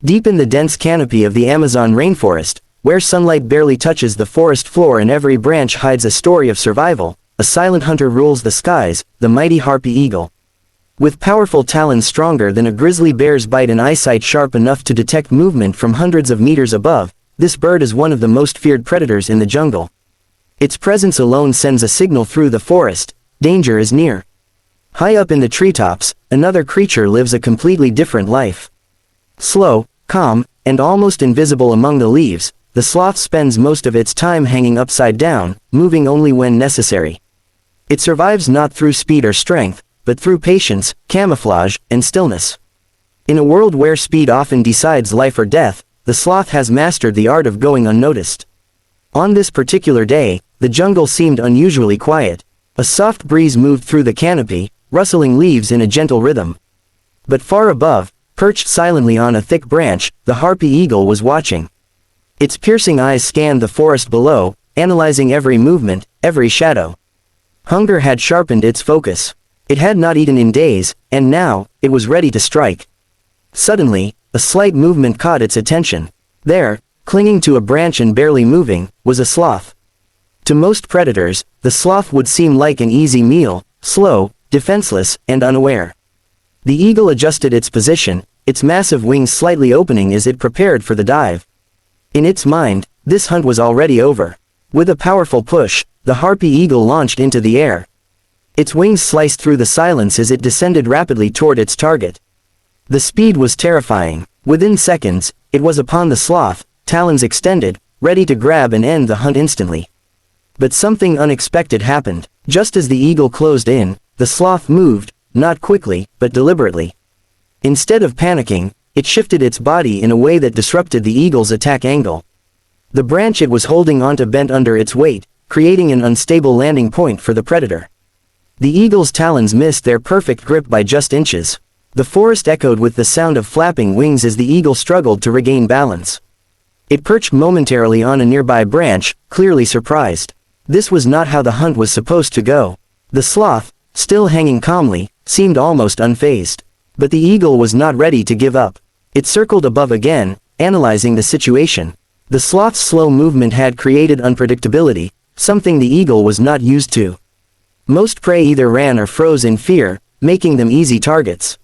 Deep in the dense canopy of the Amazon rainforest, where sunlight barely touches the forest floor and every branch hides a story of survival, a silent hunter rules the skies, the mighty Harpy eagle. With powerful talons stronger than a grizzly bear's bite and eyesight sharp enough to detect movement from hundreds of meters above, this bird is one of the most feared predators in the jungle. Its presence alone sends a signal through the forest: danger is near. High up in the treetops, another creature lives a completely different life. Slow, calm, and almost invisible among the leaves, the sloth spends most of its time hanging upside down, moving only when necessary. It survives not through speed or strength, but through patience, camouflage, and stillness. In a world where speed often decides life or death, the sloth has mastered the art of going unnoticed. On this particular day, the jungle seemed unusually quiet. A soft breeze moved through the canopy, rustling leaves in a gentle rhythm. But far above, perched silently on a thick branch, the Harpy eagle was watching. Its piercing eyes scanned the forest below, analyzing every movement, every shadow. Hunger had sharpened its focus. It had not eaten in days, and now, it was ready to strike. Suddenly, a slight movement caught its attention. There, clinging to a branch and barely moving, was a sloth. To most predators, the sloth would seem like an easy meal, slow, defenseless, and unaware. The eagle adjusted its position, its massive wings slightly opening as it prepared for the dive. In its mind, this hunt was already over. With a powerful push, the Harpy eagle launched into the air. Its wings sliced through the silence as it descended rapidly toward its target. The speed was terrifying. Within seconds, it was upon the sloth, talons extended, ready to grab and end the hunt instantly. But something unexpected happened. Just as the eagle closed in, the sloth moved, not quickly, but deliberately. Instead of panicking, it shifted its body in a way that disrupted the eagle's attack angle. The branch it was holding onto bent under its weight, creating an unstable landing point for the predator. The eagle's talons missed their perfect grip by just inches. The forest echoed with the sound of flapping wings as the eagle struggled to regain balance. It perched momentarily on a nearby branch, clearly surprised. This was not how the hunt was supposed to go. The sloth, still hanging calmly, seemed almost unfazed. But the eagle was not ready to give up. It circled above again, analyzing the situation. The sloth's slow movement had created unpredictability, something the eagle was not used to. Most prey either ran or froze in fear, making them easy targets.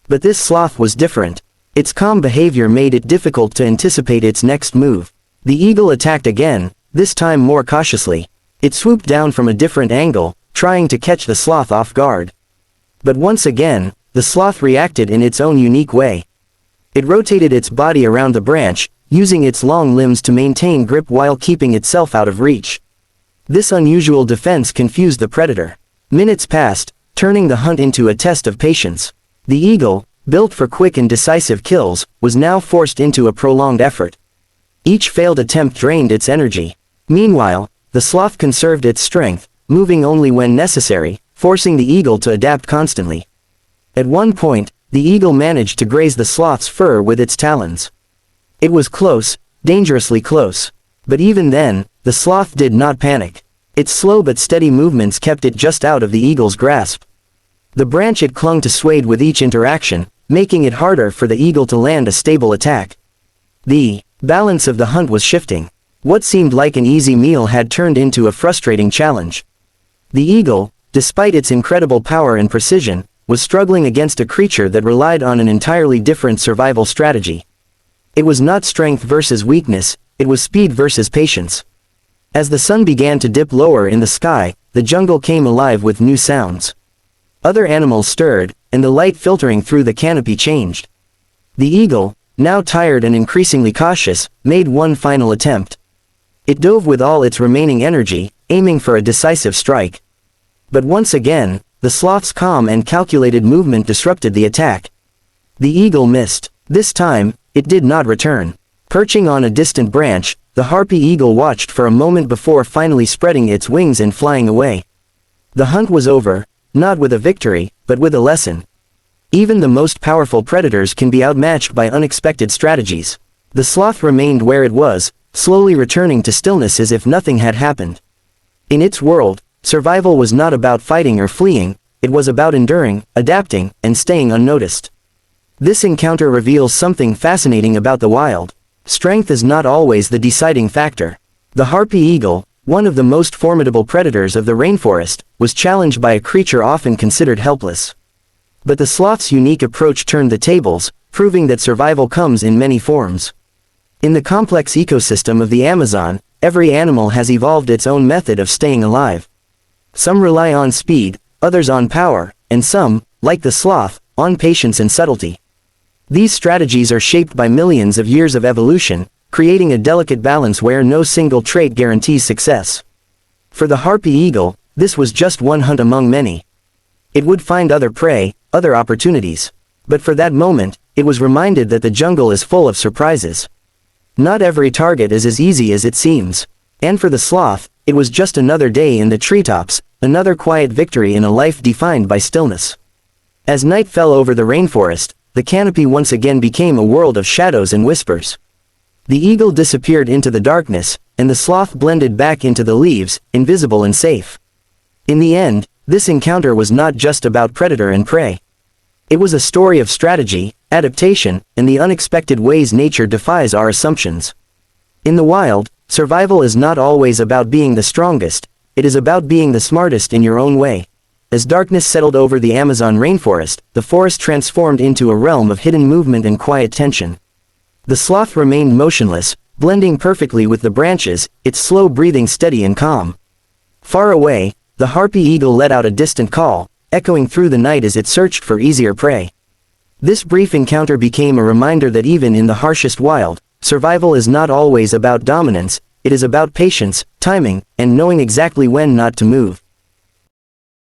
But this sloth was different. Its calm behavior made it difficult to anticipate its next move. The eagle attacked again, this time more cautiously. It swooped down from a different angle, trying to catch the sloth off guard. But once again, the sloth reacted in its own unique way. It rotated its body around the branch, using its long limbs to maintain grip while keeping itself out of reach. This unusual defense confused the predator. Minutes passed, turning the hunt into a test of patience. The eagle, built for quick and decisive kills, was now forced into a prolonged effort. Each failed attempt drained its energy. Meanwhile, the sloth conserved its strength, moving only when necessary, forcing the eagle to adapt constantly. At one point, the eagle managed to graze the sloth's fur with its talons. It was close, dangerously close. But even then, the sloth did not panic. Its slow but steady movements kept it just out of the eagle's grasp. The branch it clung to swayed with each interaction, making it harder for the eagle to land a stable attack. The balance of the hunt was shifting. What seemed like an easy meal had turned into a frustrating challenge. The eagle, despite its incredible power and precision, was struggling against a creature that relied on an entirely different survival strategy. It was not strength versus weakness, it was speed versus patience. As the sun began to dip lower in the sky, the jungle came alive with new sounds. Other animals stirred, and the light filtering through the canopy changed. The eagle, now tired and increasingly cautious, made one final attempt. It dove with all its remaining energy, aiming for a decisive strike. But once again, the sloth's calm and calculated movement disrupted the attack. The eagle missed. This time, it did not return. Perching on a distant branch, the Harpy eagle watched for a moment before finally spreading its wings and flying away. The hunt was over, not with a victory, but with a lesson. Even the most powerful predators can be outmatched by unexpected strategies. The sloth remained where it was, slowly returning to stillness as if nothing had happened. In its world, survival was not about fighting or fleeing, it was about enduring, adapting, and staying unnoticed. This encounter reveals something fascinating about the wild. Strength is not always the deciding factor. The harpy eagle, one of the most formidable predators of the rainforest, was challenged by a creature often considered helpless. But the sloth's unique approach turned the tables, proving that survival comes in many forms. In the complex ecosystem of the Amazon, every animal has evolved its own method of staying alive. Some rely on speed, others on power, and some, like the sloth, on patience and subtlety. These strategies are shaped by millions of years of evolution, creating a delicate balance where no single trait guarantees success. For the harpy eagle, this was just one hunt among many. It would find other prey, other opportunities. But for that moment, it was reminded that the jungle is full of surprises. Not every target is as easy as it seems. And for the sloth, it was just another day in the treetops, another quiet victory in a life defined by stillness. As night fell over the rainforest, the canopy once again became a world of shadows and whispers. The eagle disappeared into the darkness, and the sloth blended back into the leaves, invisible and safe. In the end, this encounter was not just about predator and prey. It was a story of strategy, adaptation, and the unexpected ways nature defies our assumptions. In the wild, survival is not always about being the strongest, it is about being the smartest in your own way. As darkness settled over the Amazon rainforest, the forest transformed into a realm of hidden movement and quiet tension. The sloth remained motionless, blending perfectly with the branches, its slow breathing steady and calm. Far away, the harpy eagle let out a distant call, echoing through the night as it searched for easier prey. This brief encounter became a reminder that even in the harshest wild, survival is not always about dominance, it is about patience, timing, and knowing exactly when not to move.